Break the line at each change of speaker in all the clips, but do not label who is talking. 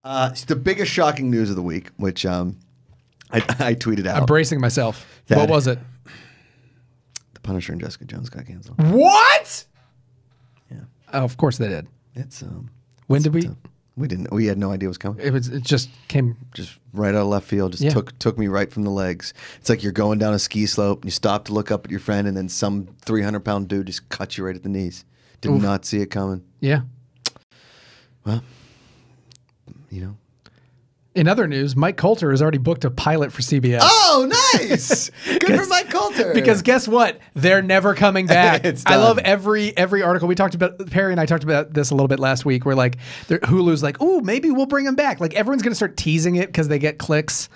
It's the biggest shocking news of the week, which I tweeted out.
I'm bracing myself.
That-
What was it?
The Punisher and Jessica Jones got canceled.
What?
Yeah,
Oh, of course they did.
it's
When did we?
we didn't. We had no idea it was coming.
It just came.
Just right out of left field. Just
Yeah.
took me right from the legs. It's like you're going down a ski slope and you stop to look up at your friend, and then some 300-pound dude just cuts you right at the knees. Did
Oof.
not see it coming.
Yeah.
Well, you know.
In other news, Mike Coulter has already booked a pilot for CBS.
Oh, nice! Good for Mike Coulter.
Because guess what? They're never coming back.
It's
I
done.
love every article. We talked about, Perry and I talked about this a little bit last week, where like Hulu's like, ooh, maybe we'll bring him back. Like everyone's going to start teasing it because they get clicks.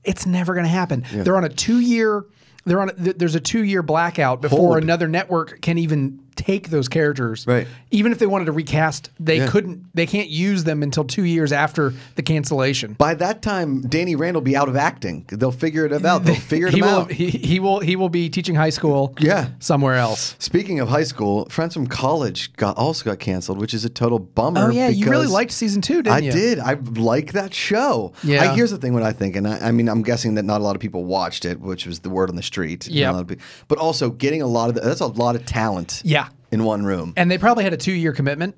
It's never going to happen.
Yeah.
They're on a 2-year. There's a 2-year blackout before
Hold.
another network can even take those characters.
Right.
Even if they wanted to recast, they
Yeah.
couldn't. They can't use them until 2 years after the cancellation.
By that time, Danny Rand will be out of acting. They'll figure it out. They'll figure it out.
He will be teaching high school.
Yeah.
Somewhere else.
Speaking of high school, Friends from College also got canceled, which is a total bummer.
Oh yeah, you really
because
liked season 2, didn't you?
I did. I like that show.
Yeah.
Here's the thing: what I think, and I mean, I'm guessing that not a lot of people watched it, which was the word on the street.
Yep.
Not a lot of people- but also getting a lot of that's a lot of talent.
Yeah.
In one room.
And they probably had a 2-year commitment.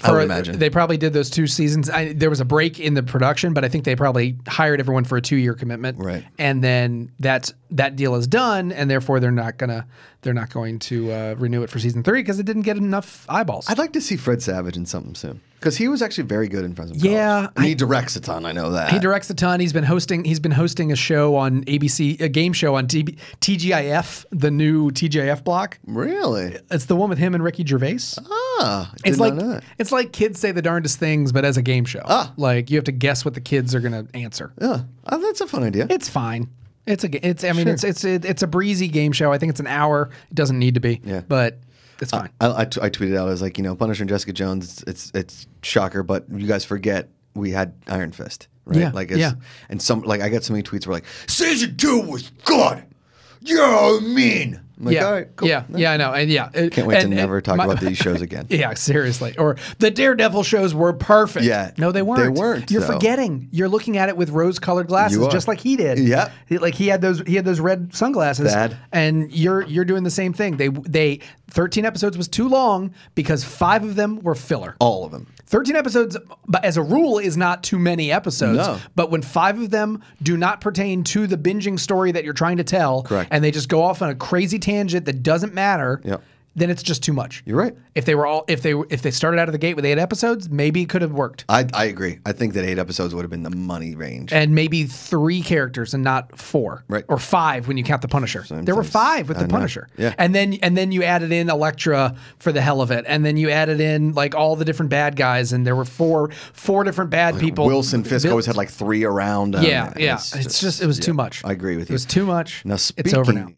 I would imagine.
They probably did those 2 seasons. There was a break in the production, but I think they probably hired everyone for a 2-year commitment.
Right.
And then that deal is done, and therefore they're not going to renew it for season 3 because it didn't get enough eyeballs.
I'd like to see Fred Savage in something soon because he was actually very good in Friends from
Yeah,
College. And he directs a ton. I know that.
He directs a ton. He's been hosting a show on ABC, a game show on TGIF, the new TGIF block.
Really?
It's the one with him and Ricky Gervais.
Ah, did
It's
not
like
know that.
it's like kids say the darndest things, but as a game show.
Ah.
Like you have to guess what the kids are going to answer.
Yeah, that's a fun idea.
It's fine. It's a breezy game show. I think it's an hour. It doesn't need to be.
Yeah.
But it's fine.
I tweeted out, I was like, Punisher and Jessica Jones, it's shocker, but you guys forget we had Iron Fist, right?
Yeah,
Like,
yeah.
And I got so many tweets where like, season 2 was good. You're mean. I'm like,
yeah.
all right, cool.
Yeah, I know. And yeah.
Can't wait to never talk about these shows again.
Yeah, seriously. Or the Daredevil shows were perfect.
Yeah.
No, they weren't.
They weren't,
You're
though.
forgetting. You're looking at it with rose-colored glasses,
You are.
just like he did.
Yep.
He had those red sunglasses.
Bad.
And you're doing the same thing. They 13 episodes was too long because 5 of them were filler.
All of them.
13 episodes, but as a rule, is not too many episodes.
No.
But when 5 of them do not pertain to the binging story that you're trying to tell,
Correct.
and they just go off on a crazy tangent that doesn't matter,
Yep.
then it's just too much.
You're right.
If they started out of the gate with 8 episodes, maybe it could have worked.
I agree. I think that 8 episodes would have been the money range.
And maybe 3 characters and not 4.
Right.
Or 5 when you count the Punisher. There were
Sometimes-
5 with
I
the
know.
Punisher.
Yeah.
And then you added in Elektra for the hell of it. And then you added in like all the different bad guys, and there were four different bad people.
Wilson Fisk always had like 3 around.
Yeah. It was
yeah,
too much.
I agree with you.
It was too much.
Now,
It's over now.